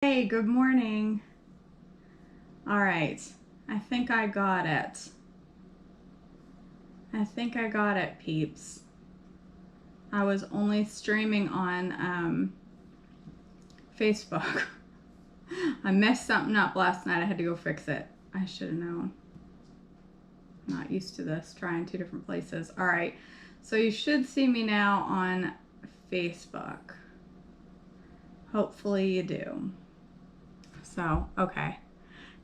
Hey, good morning. All right, I think I got it. Peeps. I was only streaming on Facebook. I messed something up last night. I had to go fix it. I should have known. I'm not used to this, trying two different places. All right, so you should see me now on Facebook. Hopefully you do. So, okay.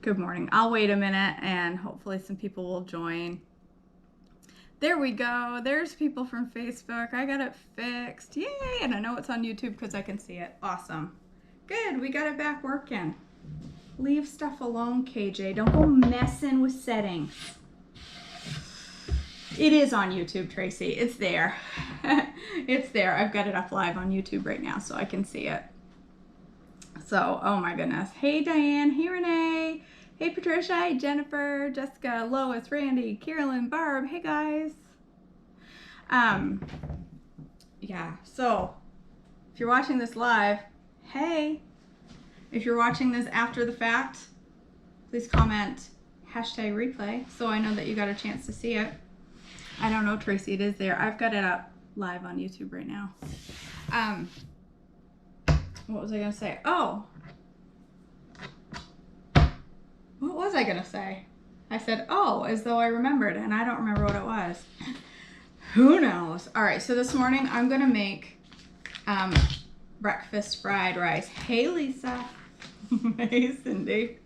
Good morning. I'll wait a minute and hopefully some people will join. There we go. There's people from Facebook. I got it fixed. Yay! And I know it's on YouTube because I can see it. Awesome. Good. We got it back working. Leave stuff alone, KJ. Don't go messing with settings. It is on YouTube, Tracy. It's there. It's there. I've got it up live on YouTube right now so I can see it. So, oh my goodness. Hey, Diane. Hey, Renee. Hey, Patricia. Hey, Jennifer, Jessica, Lois, Randy, Carolyn, Barb. Hey, guys. Yeah, so if you're watching this live, hey. If you're watching this after the fact, please comment #replay so I know that you got a chance to see it. I don't know, Tracy, it is there. I've got it up live on YouTube right now. What was I going to say? Oh. What was I going to say? I said, oh, as though I remembered, and I don't remember what it was. Who knows? All right, so this morning I'm going to make breakfast fried rice. Hey, Lisa. Hey, Cindy.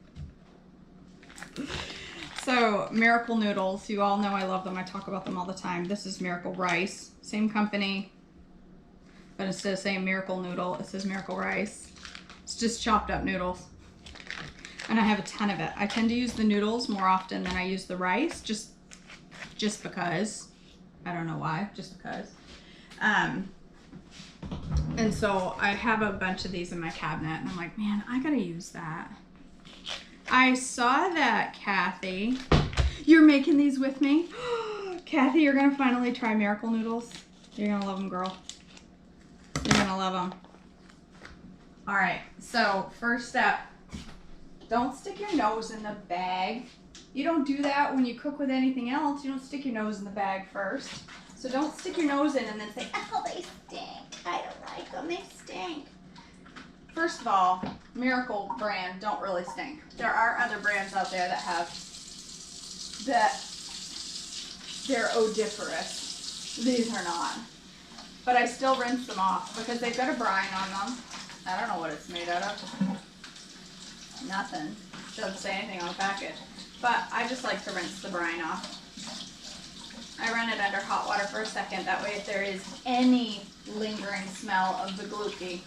So, Miracle Noodles. You all know I love them. I talk about them all the time. This is Miracle Rice. Same company. But instead of saying Miracle Noodle, it says Miracle Rice. It's just chopped up noodles. And I have a ton of it. I tend to use the noodles more often than I use the rice, just because. I don't know why, just because. And so I have a bunch of these in my cabinet, and I'm like, man, I gotta use that. I saw that, Kathy. You're making these with me? Kathy, you're gonna finally try Miracle Noodles. You're gonna love them, girl. You're gonna love them. All right, so first step, don't stick your nose in the bag. You don't do that when you cook with anything else. You don't stick your nose in the bag first. So don't stick your nose in and then say, oh, they stink. I don't like them, they stink. First of all, Miracle brand don't really stink. There are other brands out there that they're odoriferous. These are not. But I still rinse them off because they've got a brine on them. I don't know what it's made out of. Nothing. Doesn't say anything on the package. But I just like to rinse the brine off. I run it under hot water for a second. That way if there is any lingering smell of the gluten,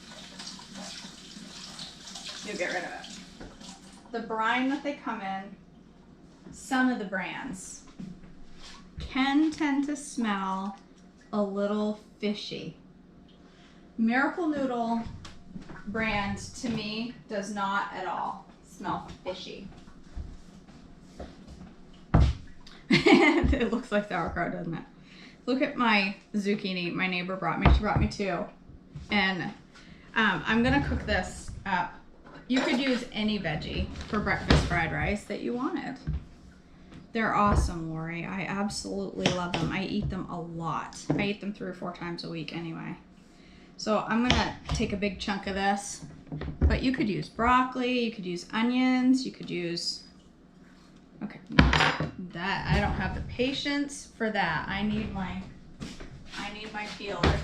you'll get rid of it. The brine that they come in, some of the brands, can tend to smell a little fishy. Miracle Noodle brand, to me, does not at all smell fishy. It looks like sauerkraut, doesn't it? Look at my zucchini my neighbor brought me. She brought me 2. And I'm going to cook this up. You could use any veggie for breakfast fried rice that you wanted. They're awesome, Lori. I absolutely love them. I eat them a lot. I eat them 3 or 4 times a week anyway. So I'm going to take a big chunk of this. But you could use broccoli. You could use onions. You could use... Okay, that I don't have the patience for that. I need my peeler.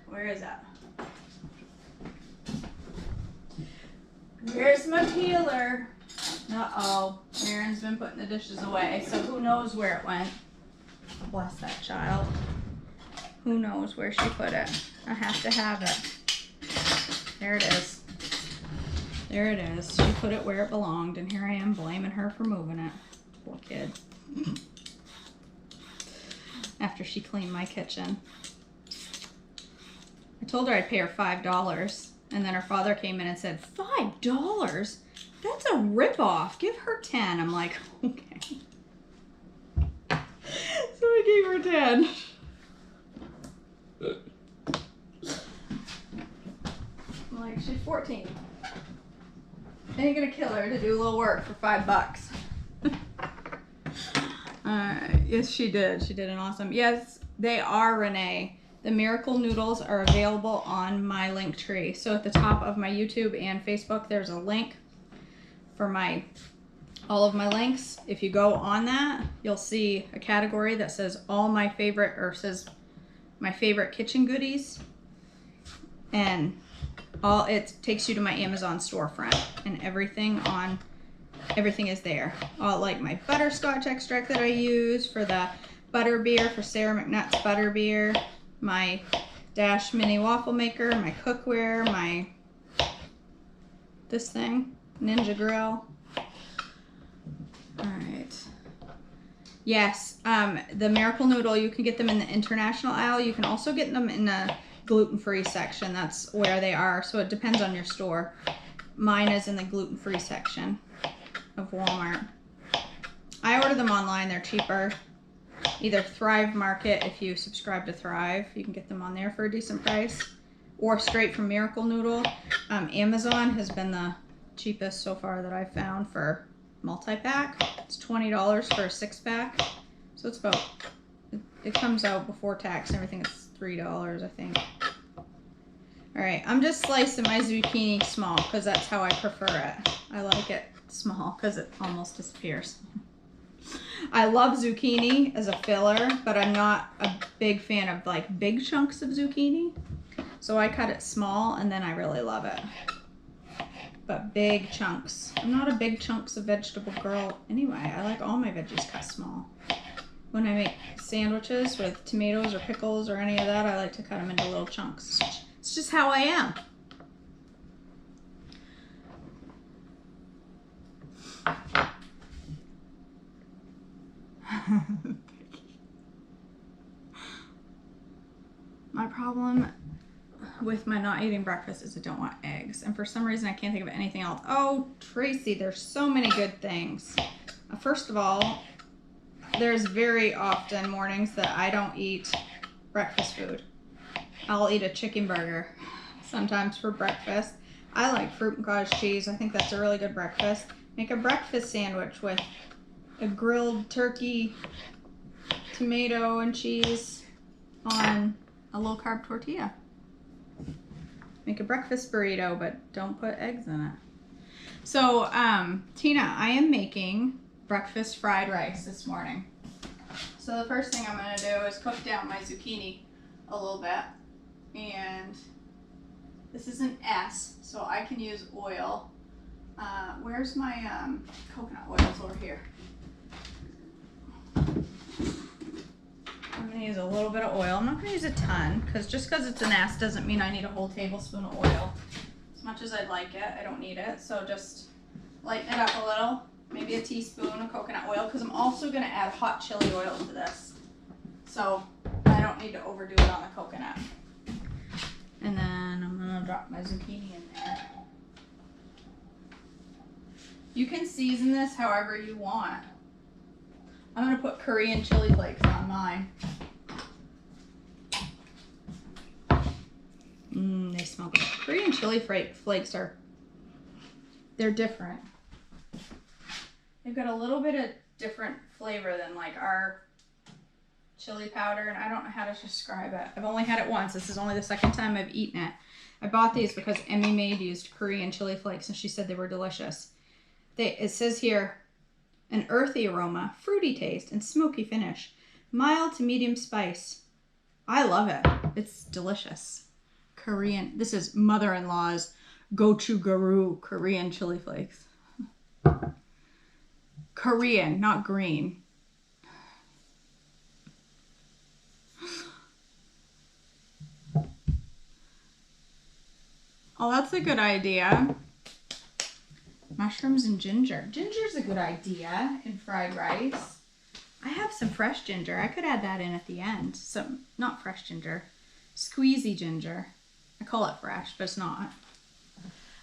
Where is that? Where's my peeler? Uh-oh, Maren's been putting the dishes away, so who knows where it went. Bless that child. Who knows where she put it? I have to have it. There it is. There it is. She put it where it belonged, and here I am blaming her for moving it. Poor kid. After she cleaned my kitchen. I told her I'd pay her $5, and then her father came in and said, $5? That's a ripoff. Give her 10. I'm like, okay. So I gave her 10. I'm like, she's 14. Ain't gonna kill her to do a little work for $5. Yes, she did. She did an awesome. Yes, they are, Renee. The Miracle Noodles are available on my link tree. So at the top of my YouTube and Facebook, there's a link for all of my links. If you go on that, you'll see a category that says all my favorite, or says my favorite kitchen goodies. And it takes you to my Amazon storefront, and everything is there. All, like my butterscotch extract that I use for the butter beer, for Sarah McNutt's butter beer, my Dash mini waffle maker, my cookware, this thing, Ninja Grill. All right. Yes, the Miracle Noodle, you can get them in the international aisle. You can also get them in the gluten-free section. That's where they are, so it depends on your store. Mine is in the gluten-free section of Walmart. I order them online. They're cheaper. Either Thrive Market, if you subscribe to Thrive, you can get them on there for a decent price, or straight from Miracle Noodle. Amazon has been the cheapest so far that I've found for multi-pack. It's $20 for a 6-pack, so it's about, it comes out before tax and everything. It's $3, I think. All right, I'm just slicing my zucchini small because that's how I prefer it. I like it small because it almost disappears. I love zucchini as a filler, but I'm not a big fan of like big chunks of zucchini. So I cut it small, and then I really love it. But big chunks. I'm not a big chunks of vegetable girl anyway. I like all my veggies cut small. When I make sandwiches with tomatoes or pickles or any of that, I like to cut them into little chunks. It's just how I am. My problem with my not eating breakfast is I don't want eggs, and for some reason I can't think of anything else. Oh, Tracy, there's so many good things. First of all, there's very often mornings that I don't eat breakfast food. I'll eat a chicken burger sometimes for breakfast. I like fruit and cottage cheese. I think that's a really good breakfast. Make a breakfast sandwich with a grilled turkey, tomato and cheese on a low carb tortilla. Make a breakfast burrito, but don't put eggs in it. So, Tina, I am making breakfast fried rice this morning. So the first thing I'm gonna do is cook down my zucchini a little bit. And this is an S, so I can use oil. Where's my coconut oils? Over here. I'm gonna use a little bit of oil. I'm not gonna use a ton, because just because it's an S doesn't mean I need a whole tablespoon of oil. As much as I'd like it, I don't need it. So just lighten it up a little. Maybe a teaspoon of coconut oil, because I'm also gonna add hot chili oil to this. So I don't need to overdo it on the coconut. And then I'm gonna drop my zucchini in there. You can season this however you want. I'm gonna put Korean chili flakes on mine. They smell good. Korean chili flakes they're different. They've got a little bit of different flavor than like our chili powder, and I don't know how to describe it. I've only had it once. This is only the second time I've eaten it. I bought these because Emmy Maid used Korean chili flakes, and she said they were delicious. It says here, an earthy aroma, fruity taste, and smoky finish. Mild to medium spice. I love it. It's delicious. Korean. This is mother-in-law's gochugaru Korean chili flakes. Korean, not green. Oh, that's a good idea. Mushrooms and ginger. Ginger's a good idea in fried rice. I have some fresh ginger. I could add that in at the end. Some, not fresh ginger, squeezy ginger. I call it fresh, but it's not.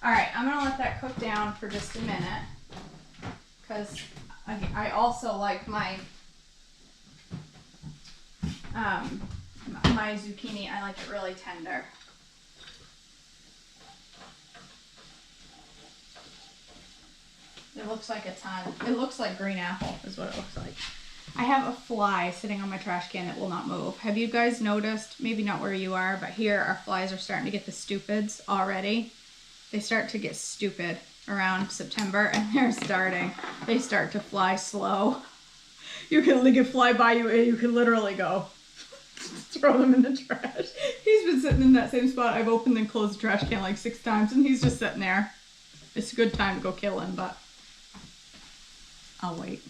All right, I'm gonna let that cook down for just a minute, because I also like my my zucchini. I like it really tender. It looks like a ton. It looks like green apple is what it looks like. I have a fly sitting on my trash can that will not move. Have you guys noticed, maybe not where you are, but here our flies are starting to get the stupids already. They start to get stupid around September and they start to fly slow. They can fly by you and you can literally go throw them in the trash. He's been sitting in that same spot. I've opened and closed the trash can like 6 times and he's just sitting there. It's a good time to go kill him, but I'll wait.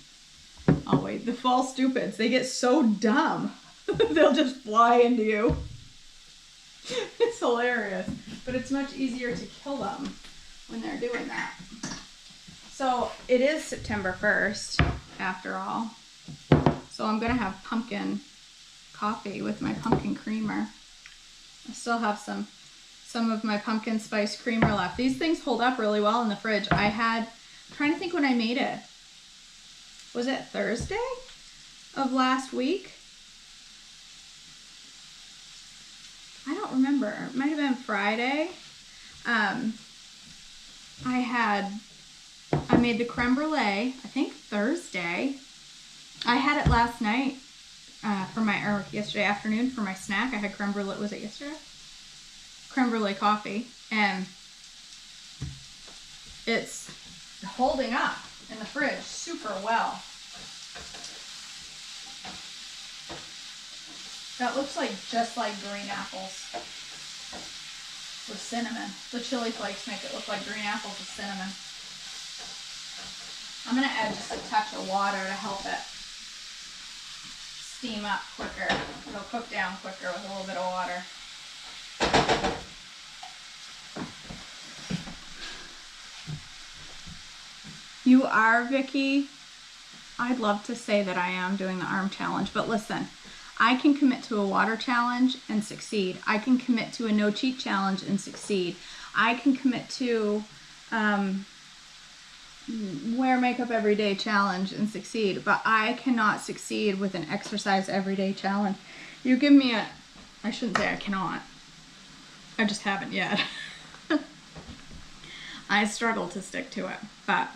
The fall stupids, they get so dumb. They'll just fly into you. It's hilarious, but it's much easier to kill them when they're doing that. So it is September 1st, after all. So I'm gonna have pumpkin coffee with my pumpkin creamer. I still have some of my pumpkin spice creamer left. These things hold up really well in the fridge. I'm trying to think when I made it. Was it Thursday of last week? I don't remember. It might have been Friday. I made the creme brulee, I think Thursday. I had it last night or yesterday afternoon for my snack. I had creme brulee, was it yesterday? Creme brulee coffee, and it's holding up in the fridge super well. That looks like just like green apples with cinnamon. The chili flakes make it look like green apples with cinnamon. I'm going to add just a touch of water to help it steam up quicker. It'll cook down quicker with a little bit of water. You are, Vicky? I'd love to say that I am doing the arm challenge, but listen, I can commit to a water challenge and succeed. I can commit to a no cheat challenge and succeed. I can commit to wear makeup every day challenge and succeed, but I cannot succeed with an exercise everyday challenge. You give me I shouldn't say I cannot. I just haven't yet. I struggle to stick to it, but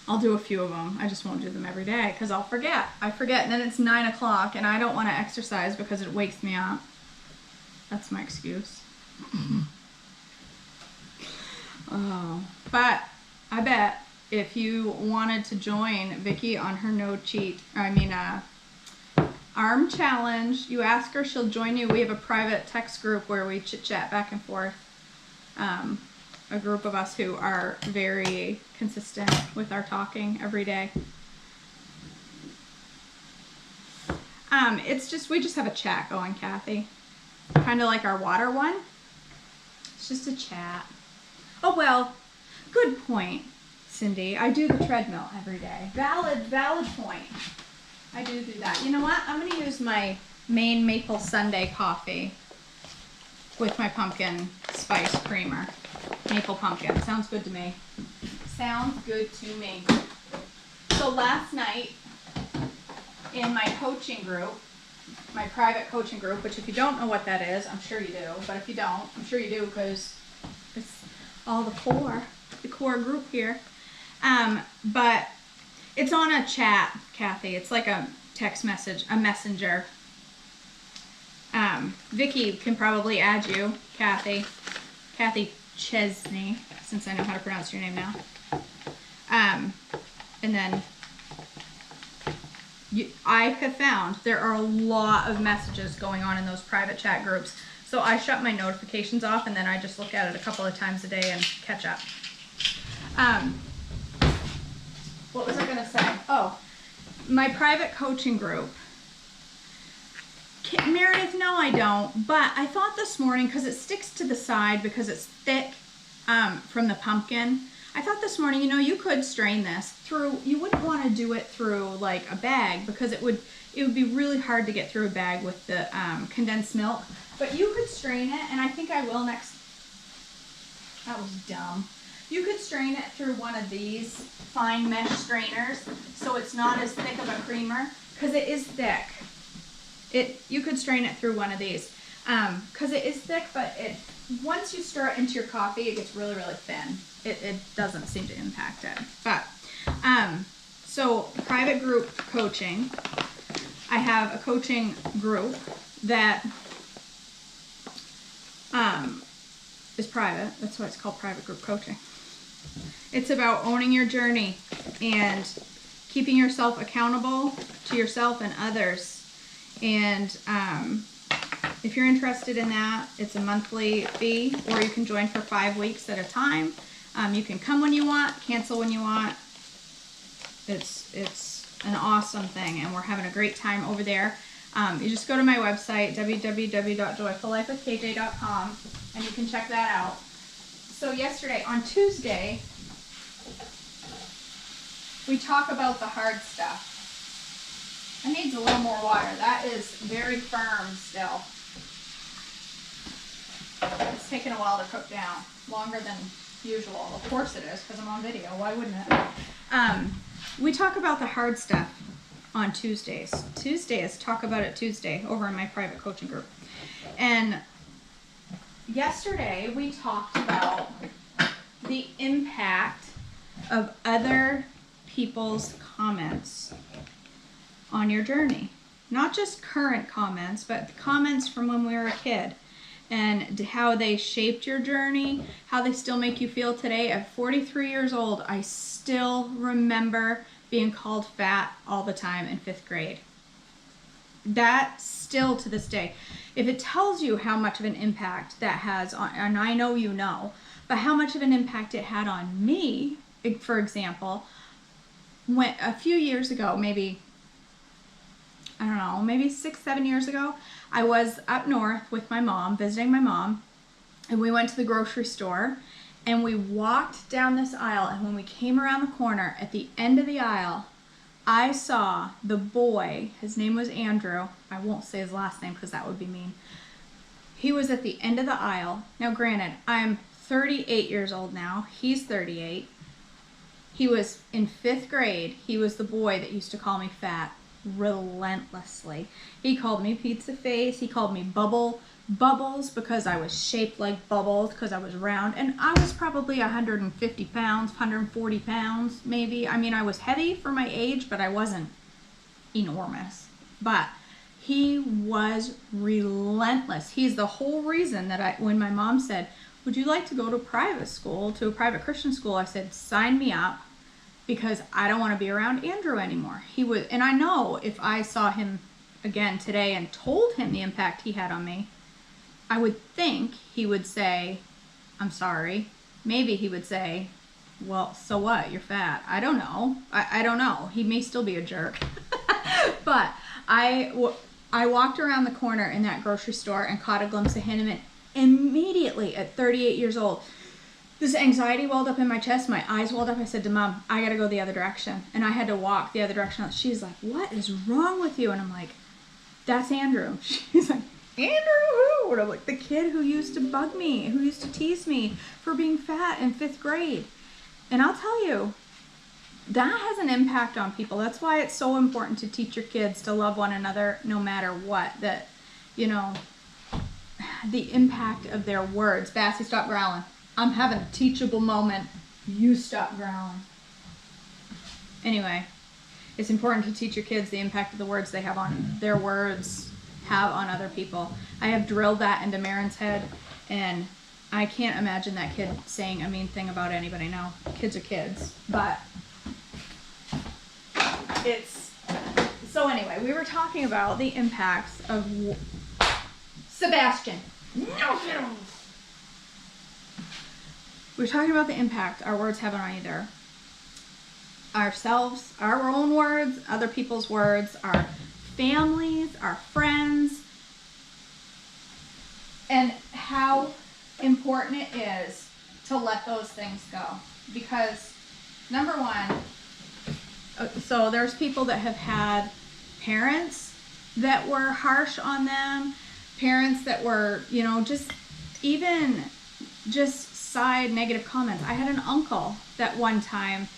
I'll do a few of them. I just won't do them every day because I'll forget. I forget, and then it's 9 o'clock and I don't want to exercise because it wakes me up. That's my excuse. Oh, but I bet if you wanted to join Vicky on her arm challenge, you ask her, she'll join you. We have a private text group where we chit chat back and forth. A group of us who are very consistent with our talking every day. We just have a chat going, Kathy. Kind of like our water one. It's just a chat. Oh, well, good point, Cindy. I do the treadmill every day. Valid point. I do that. You know what? I'm going to use my Maine Maple Sundae coffee with my pumpkin spice creamer. Maple pumpkin. Sounds good to me. Sounds good to me. So last night in my coaching group, my private coaching group, which if you don't know what that is, I'm sure you do, but if you don't, I'm sure you do because it's all the core group here. But it's on a chat, Kathy. It's like a text message, a messenger. Vicky can probably add you, Kathy Chesney, since I know how to pronounce your name now. And then I have found there are a lot of messages going on in those private chat groups. So I shut my notifications off and then I just look at it a couple of times a day and catch up. What was I going to say? Oh, my private coaching group. Meredith, no I don't, but I thought this morning, because it sticks to the side because it's thick from the pumpkin, I thought this morning, you could strain this through, you wouldn't want to do it through like a bag because it would be really hard to get through a bag with the condensed milk, but you could strain it, and I think I will next. That was dumb. You could strain it through one of these fine mesh strainers so it's not as thick of a creamer, because it is thick. You could strain it through one of these because it is thick, but once you stir it into your coffee, it gets really, really thin. It doesn't seem to impact it. But, so private group coaching. I have a coaching group that is private. That's why it's called private group coaching. It's about owning your journey and keeping yourself accountable to yourself and others. And if you're interested in that, it's a monthly fee, or you can join for 5 weeks at a time. You can come when you want, cancel when you want. It's an awesome thing, and we're having a great time over there. You just go to my website, www.joyfullifewithkj.com, and you can check that out. So yesterday, on Tuesday, we talk about the hard stuff. It needs a little more water. That is very firm still. It's taken a while to cook down, longer than usual. Of course it is, because I'm on video. Why wouldn't it? We talk about the hard stuff on Tuesdays. Tuesday is Talk About It Tuesday over in my private coaching group. And yesterday we talked about the impact of other people's comments on your journey. Not just current comments, but comments from when we were a kid, and how they shaped your journey, how they still make you feel today. At 43 years old, I still remember being called fat all the time in 5th grade. That still to this day. If it tells you how much of an impact that has on, and I know you know, but how much of an impact it had on me, for example, when a few years ago, maybe, I don't know, maybe 6-7 years ago, I was up north with my mom, visiting my mom, and we went to the grocery store, and we walked down this aisle, and when we came around the corner, at the end of the aisle, I saw the boy, his name was Andrew, I won't say his last name because that would be mean. He was at the end of the aisle. Now granted, I'm 38 years old now, he's 38. He was in 5th grade. He was the boy that used to call me fat relentlessly. He called me pizza face. He called me bubbles because I was shaped like bubbles, because I was round. And I was probably 150 pounds, 140 pounds maybe. I mean, I was heavy for my age, but I wasn't enormous. But he was relentless. He's the whole reason that when my mom said, would you like to go to private school, to a private Christian school? I said, sign me up, because I don't want to be around Andrew anymore. He would, and I know if I saw him again today and told him the impact he had on me, I would think he would say, I'm sorry. Maybe he would say, well, so what? You're fat. I don't know. I don't know. He may still be a jerk. But I walked around the corner in that grocery store and caught a glimpse of him, and immediately at 38 years old, this anxiety welled up in my chest. My eyes welled up. I said to Mom, I got to go the other direction. And I had to walk the other direction. She's like, what is wrong with you? And I'm like, that's Andrew. She's like, Andrew who? And I'm like, the kid who used to bug me, who used to tease me for being fat in 5th grade. And I'll tell you, that has an impact on people. That's why it's so important to teach your kids to love one another no matter what. That, you know, the impact of their words. Bassy, stop growling. I'm having a teachable moment. You stop growling. Anyway, it's important to teach your kids the impact of the words they have on their words have on other people. I have drilled that into Marin's head, and I can't imagine that kid saying a mean thing about anybody. No, kids are kids. But it's... So anyway, we were talking about the impacts of... Sebastian. No. We're talking about the impact our words have on either ourselves, our own words, other people's words, our families, our friends, and how important it is to let those things go. Because, number one, so there's people that have had parents that were harsh on them, parents that were, you know, just side negative comments. I had an uncle that one time,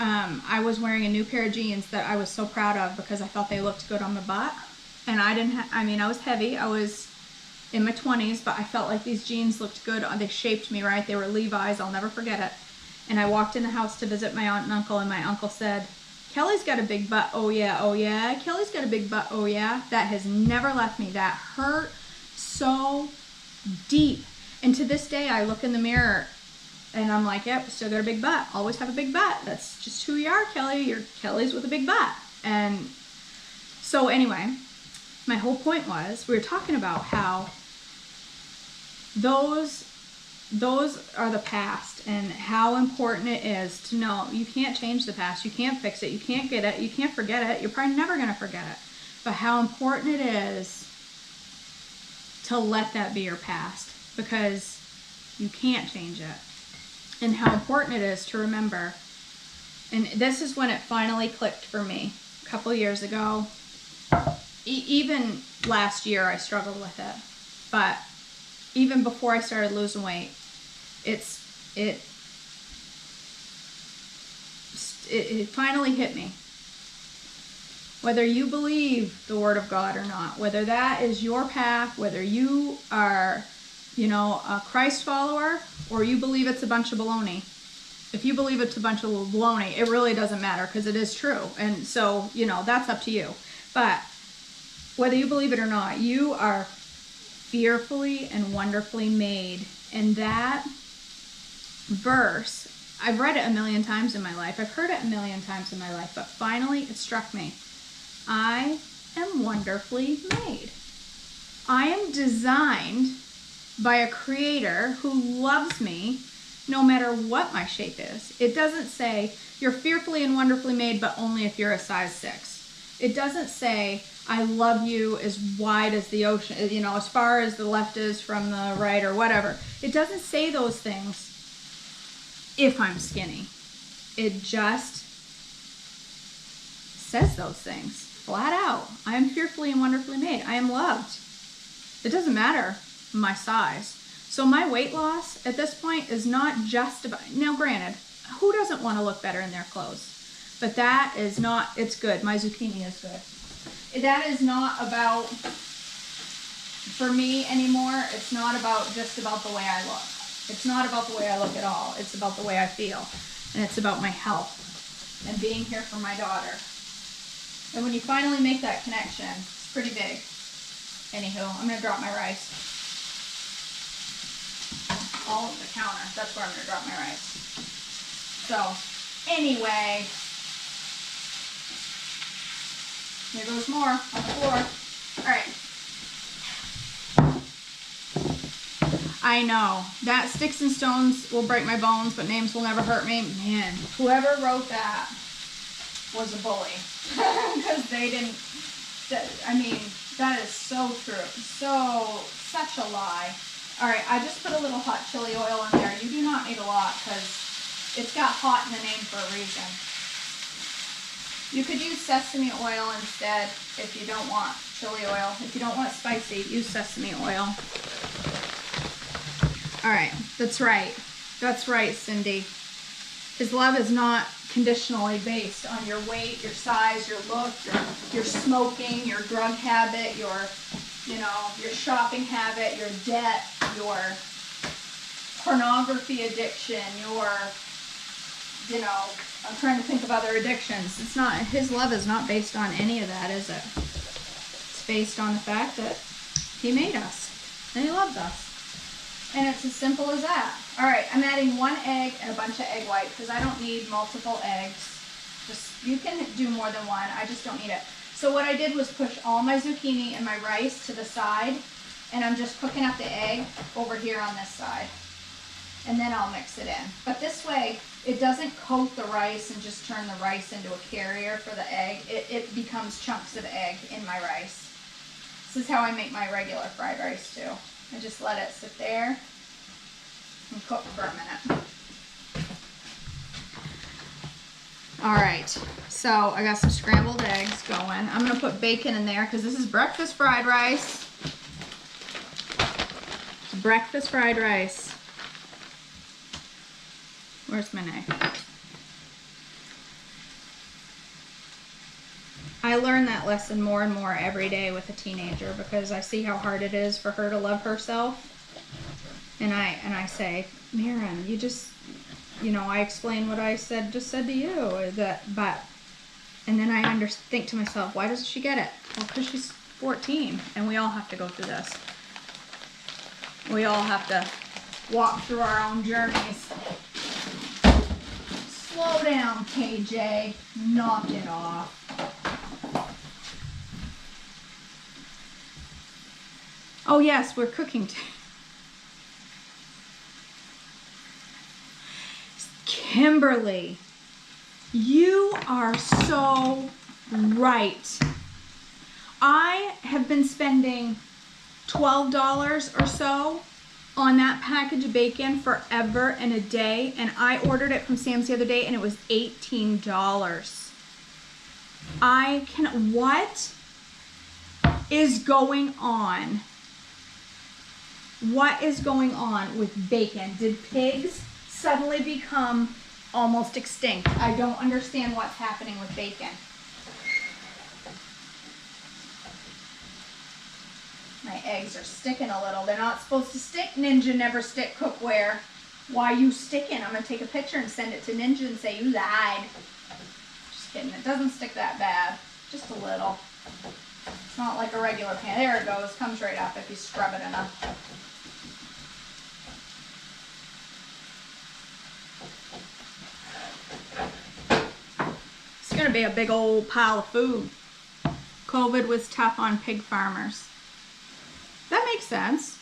I was wearing a new pair of jeans that I was so proud of because I thought they looked good on my butt. And I didn't I mean, I was heavy. I was in my 20s, but I felt like these jeans looked good. They shaped me right. They were Levi's. I'll never forget it. And I walked in the house to visit my aunt and uncle, and my uncle said, Kelly's got a big butt. Oh yeah, oh yeah. Kelly's got a big butt. Oh yeah. That has never left me. That hurt so deep. And to this day, I look in the mirror and I'm like, yep, still got a big butt. Always have a big butt. That's just who you are, Kelly. You're Kelly's with a big butt. And so anyway, my whole point was, we were talking about how those are the past, and how important it is to know you can't change the past. You can't fix it. You can't get it. You can't forget it. You're probably never going to forget it. But how important it is to let that be your past, because you can't change it. And how important it is to remember. And this is when it finally clicked for me. A couple years ago. Even last year I struggled with it. But even before I started losing weight, it finally hit me. Whether you believe the Word of God or not, whether that is your path, whether you are, a Christ follower, or you believe it's a bunch of baloney. If you believe it's a bunch of baloney, it really doesn't matter, because it is true. And so, that's up to you. But whether you believe it or not, you are fearfully and wonderfully made. And that verse, I've read it a million times in my life. I've heard it a million times in my life. But finally, it struck me. I am wonderfully made. I am designed by a creator who loves me no matter what my shape is. It doesn't say you're fearfully and wonderfully made, but only if you're a size 6. It doesn't say I love you as wide as the ocean, as far as the left is from the right, or whatever. It doesn't say those things if I'm skinny. It just says those things flat out. I am fearfully and wonderfully made. I am loved. It doesn't matter my size. So my weight loss at this point is not just about, now granted, who doesn't want to look better in their clothes? But that is not, it's good. My zucchini is good. That is not about, for me anymore, it's not about just about the way I look. It's not about the way I look at all. It's about the way I feel. And it's about my health and being here for my daughter. And when you finally make that connection, it's pretty big. Anywho, I'm going to drop my rice. All over the counter. That's where I'm going to drop my rice. So, anyway, here goes more on the floor. All right. I know that sticks and stones will break my bones, but names will never hurt me. Man, whoever wrote that was a bully. Because they didn't, that is so true. Such a lie. All right, I just put a little hot chili oil in there. You do not need a lot, because it's got hot in the name for a reason. You could use sesame oil instead if you don't want chili oil. If you don't want spicy, use sesame oil. All right, that's right. That's right, Cindy. His love is not conditionally based on your weight, your size, your look, your smoking, your drug habit, your shopping habit, your debt, your pornography addiction, I'm trying to think of other addictions. It's not, his love is not based on any of that, is it? It's based on the fact that he made us and he loves us. And it's as simple as that. All right, I'm adding 1 egg and a bunch of egg white because I don't need multiple eggs. You can do more than one. I just don't need it. So what I did was push all my zucchini and my rice to the side, and I'm just cooking up the egg over here on this side. And then I'll mix it in. But this way, it doesn't coat the rice and just turn the rice into a carrier for the egg. It becomes chunks of egg in my rice. This is how I make my regular fried rice too. I just let it sit there and cook for a minute. All right, so I got some scrambled eggs going. I'm gonna put bacon in there because this is breakfast fried rice. It's breakfast fried rice. Where's my knife? I learn that lesson more and more every day with a teenager because I see how hard it is for her to love herself. And I say, Maren, you just, you know, I explain what I just said to you, and then I think to myself, why doesn't she get it? Well, because she's 14, and we all have to go through this. We all have to walk through our own journeys. Slow down, KJ. Knock it off. Oh yes, we're cooking. Kimberly, you are so right. I have been spending $12 or so on that package of bacon forever and a day, and I ordered it from Sam's the other day and it was $18. What is going on? What is going on with bacon? Did pigs suddenly become almost extinct? I don't understand what's happening with bacon. My eggs are sticking a little. They're not supposed to stick. Ninja never stick cookware. Why you sticking? I'm going to take a picture and send it to Ninja and say you lied. Just kidding. It doesn't stick that bad. Just a little. It's not like a regular pan. There it goes. Comes right up if you scrub it enough. It's going to be a big old pile of food. COVID was tough on pig farmers. That makes sense.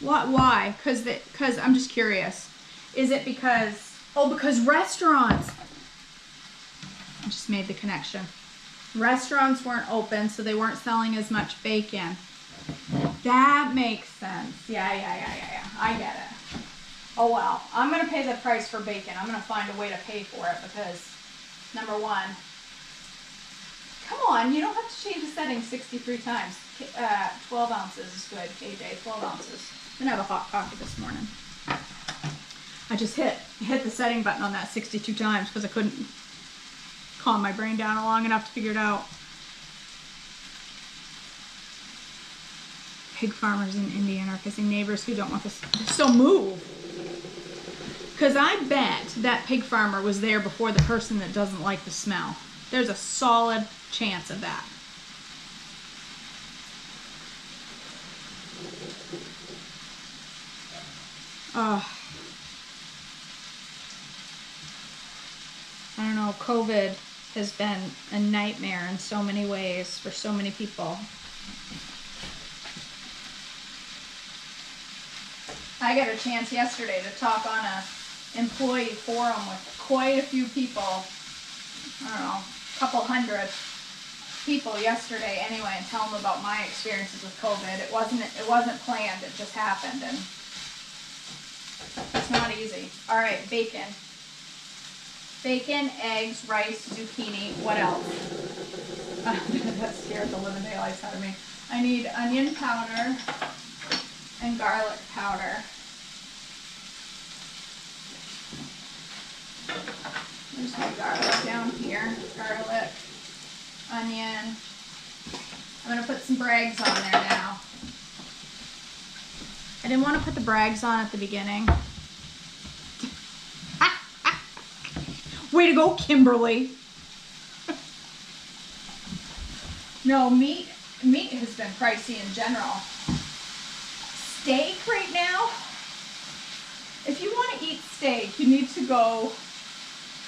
What? Why? Because I'm just curious. Is it because, because restaurants. I just made the connection. Restaurants weren't open, so they weren't selling as much bacon. That makes sense. Yeah. I get it. Oh well, I'm going to pay the price for bacon. I'm going to find a way to pay for it because, number one, come on, you don't have to change the settings 63 times. 12 ounces is good, KJ, 12 ounces. I'm going to have a hot coffee this morning. I just hit the setting button on that 62 times because I couldn't calm my brain down long enough to figure it out. Pig farmers in Indiana are kissing neighbors who don't want this. So move. Because I bet that pig farmer was there before the person that doesn't like the smell. There's a solid chance of that. I don't know, COVID has been a nightmare in so many ways for so many people. I got a chance yesterday to talk on a employee forum with quite a few people. I don't know, a couple hundred people yesterday anyway, and tell them about my experiences with COVID. It wasn't planned, it just happened, and it's not easy. All right, bacon. Bacon, eggs, rice, zucchini, what else? That scared the living daylights out of me. I need onion powder and garlic powder. There's my garlic down here. Garlic, onion. I'm going to put some Bragg's on there now. I didn't want to put the Bragg's on at the beginning. Way to go, Kimberly. No, meat has been pricey in general. Steak right now, if you want to eat steak, you need to go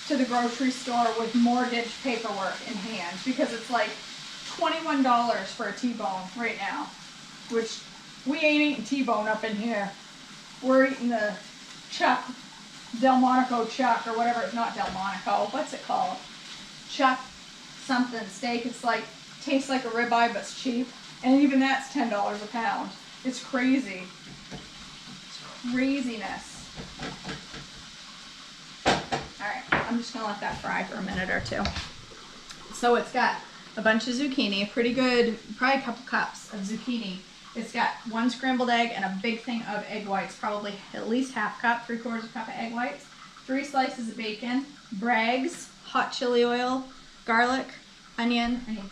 to the grocery store with mortgage paperwork in hand because it's like $21 for a T-bone right now, which we ain't eating T-bone up in here. We're eating the Chuck, Delmonico Chuck or whatever. It's not Delmonico. What's it called? Chuck something steak. It's like, tastes like a ribeye, but it's cheap. And even that's $10 a pound. It's crazy. It's craziness. Alright, I'm just going to let that fry for a minute or two. So it's got a bunch of zucchini, pretty good, probably a couple cups of zucchini. It's got 1 scrambled egg and a big thing of egg whites, probably at least half cup, 3/4 cup of egg whites, 3 slices of bacon, Bragg's, hot chili oil, garlic, onion. I need,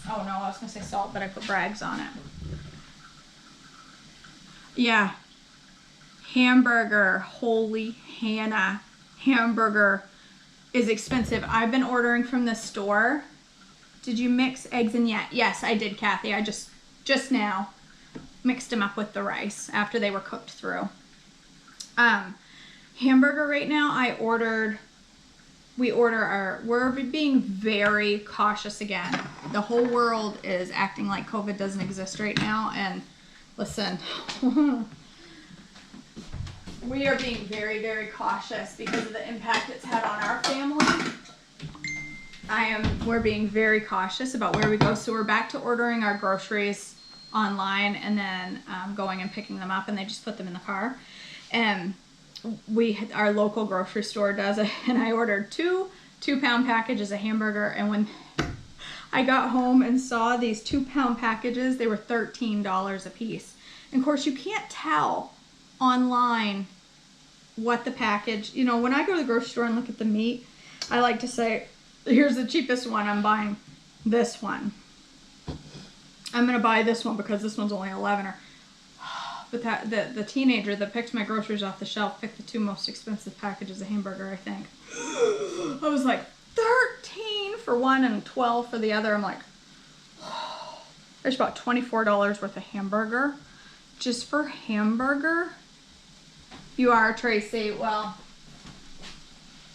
oh no, I was gonna say salt, but I put Bragg's on it. Yeah. Hamburger. Holy Hannah. Hamburger is expensive. I've been ordering from this store. Did you mix eggs in yet? Yes, I did, Kathy. I just now mixed them up with the rice after they were cooked through. Hamburger right now, we're being very cautious again. The whole world is acting like COVID doesn't exist right now. And listen, we are being very, very cautious because of the impact it's had on our family. We're being very cautious about where we go. So we're back to ordering our groceries online and then going and picking them up, and they just put them in the car. And our local grocery store does it, and I ordered two 2-pound packages of hamburger, and when I got home and saw these 2-pound packages, they were $13 a piece. And of course, you can't tell online what the package, you know, when I go to the grocery store and look at the meat, I like to say, here's the cheapest one, I'm buying this one. I'm gonna buy this one because this one's only 11. But the teenager that picked my groceries off the shelf picked the 2 most expensive packages of hamburger, I think. I was like, 13 for one and 12 for the other. I'm like, there's about $24 worth of hamburger just for hamburger. You are, Tracy. Well,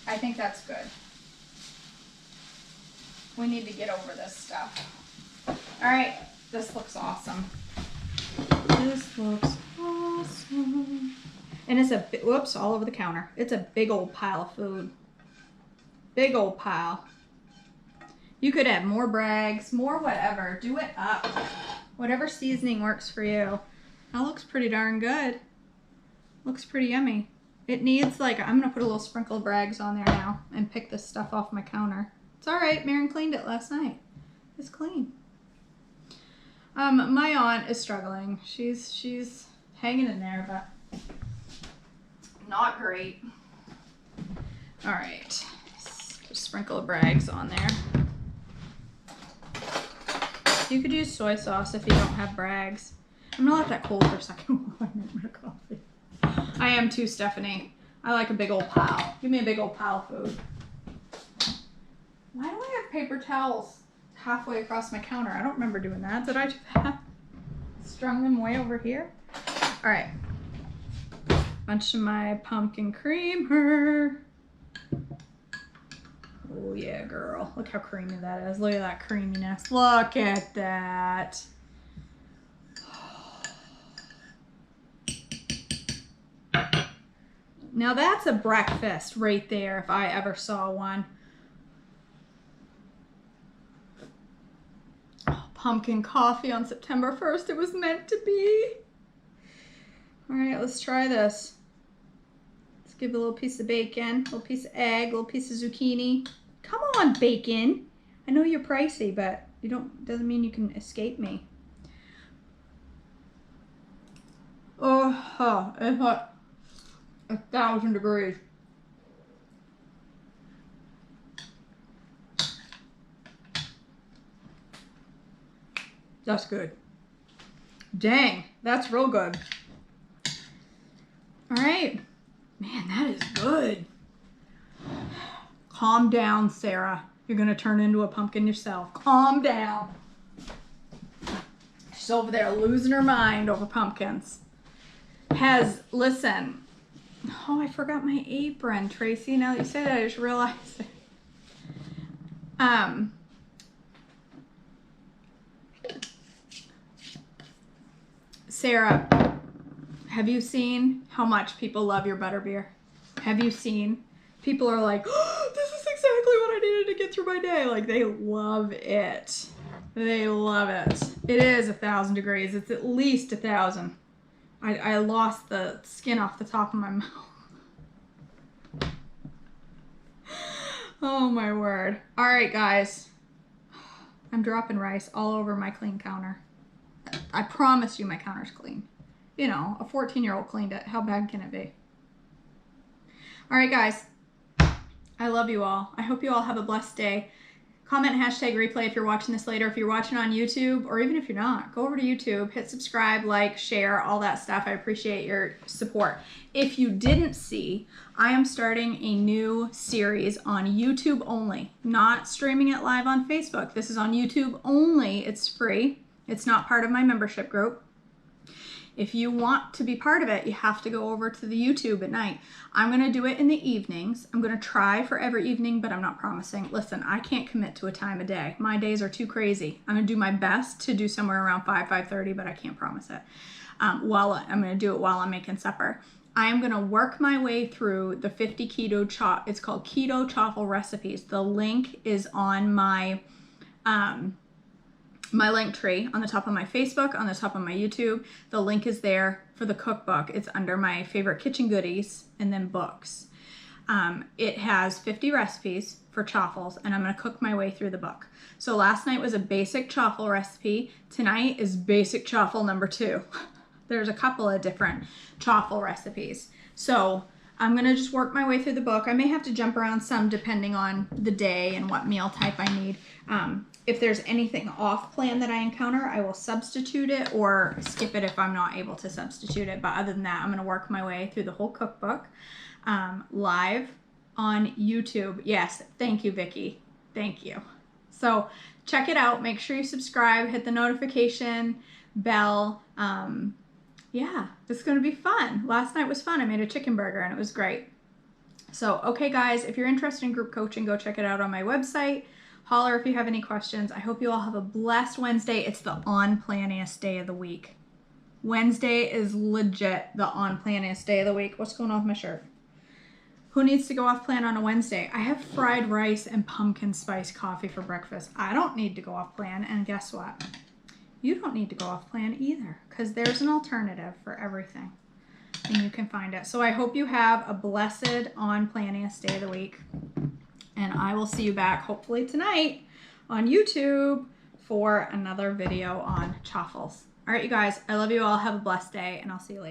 I think that's good. We need to get over this stuff. All right, this looks awesome. This looks awesome. And it's a, whoops, all over the counter. It's a big old pile of food. Big old pile. You could add more Bragg's, more whatever. Do it up. Whatever seasoning works for you. That looks pretty darn good. Looks pretty yummy. It needs like, I'm gonna put a little sprinkle of Bragg's on there now and pick this stuff off my counter. It's all right, Marin cleaned it last night. It's clean. My aunt is struggling. She's hanging in there, but not great. All right, just sprinkle of Bragg's on there. You could use soy sauce if you don't have Bragg's. I'm gonna let that cool for a second while I make my coffee. I am too, Stephanie. I like a big old pile. Give me a big old pile of food. Why do I have paper towels halfway across my counter? I don't remember doing that. Did I do that? Strung them way over here? All right. Bunch of my pumpkin creamer. Oh yeah, girl. Look how creamy that is. Look at that creaminess. Look at that. Now that's a breakfast right there if I ever saw one. Oh, pumpkin coffee on September 1st. It was meant to be. All right, let's try this. Let's give a little piece of bacon, a little piece of egg, a little piece of zucchini. Come on, bacon. I know you're pricey, but you don't, doesn't mean you can escape me. Oh, it's hot. 1,000 degrees. That's good. Dang, that's real good. All right. Man, that is good. Calm down, Sarah. You're going to turn into a pumpkin yourself. Calm down. She's over there losing her mind over pumpkins. Listen. Oh, I forgot my apron, Tracy. Now that you say that, I just realized it. Sarah, have you seen how much people love your butterbeer? Have you seen? People are like, oh, this is exactly what I needed to get through my day. Like, they love it. They love it. It is 1,000 degrees. It's at least 1,000. I lost the skin off the top of my mouth. Oh my word. All right, guys. I'm dropping rice all over my clean counter. I promise you my counter's clean. You know, a 14-year-old cleaned it. How bad can it be? All right, guys. I love you all. I hope you all have a blessed day. Comment hashtag replay if you're watching this later. If you're watching on YouTube, or even if you're not, go over to YouTube, hit subscribe, like, share, all that stuff. I appreciate your support. If you didn't see, I am starting a new series on YouTube only, not streaming it live on Facebook. This is on YouTube only. It's free. It's not part of my membership group. If you want to be part of it, you have to go over to the YouTube at night. I'm going to do it in the evenings. I'm going to try for every evening, but I'm not promising. Listen, I can't commit to a time of day. My days are too crazy. I'm going to do my best to do somewhere around 5:30, but I can't promise it. I'm going to do it while I'm making supper. I am going to work my way through the 50 keto it's called Keto Chaffle Recipes. The link is on my my link tree on the top of my Facebook, on the top of my YouTube. The link is there for the cookbook. It's under my favorite kitchen goodies and then books. It has 50 recipes for chaffles, and I'm going to cook my way through the book. So last night was a basic chaffle recipe. Tonight is basic chaffle number 2. There's a couple of different chaffle recipes. So I'm going to just work my way through the book. I may have to jump around some depending on the day and what meal type I need. If there's anything off plan that I encounter, I will substitute it or skip it if I'm not able to substitute it. But other than that, I'm going to work my way through the whole cookbook live on YouTube. Yes, thank you, Vicki. Thank you. So check it out. Make sure you subscribe, hit the notification bell. Yeah, it's going to be fun. Last night was fun. I made a chicken burger and it was great. So, okay, guys, if you're interested in group coaching, go check it out on my website. Holler if you have any questions. I hope you all have a blessed Wednesday. It's the on-planiest day of the week. Wednesday is legit the on-planiest day of the week. What's going on with my shirt? Who needs to go off plan on a Wednesday? I have fried rice and pumpkin spice coffee for breakfast. I don't need to go off plan, and guess what? You don't need to go off plan either, because there's an alternative for everything, and you can find it. So I hope you have a blessed on-planiest day of the week. And I will see you back hopefully tonight on YouTube for another video on chaffles. All right, you guys, I love you all. Have a blessed day, and I'll see you later.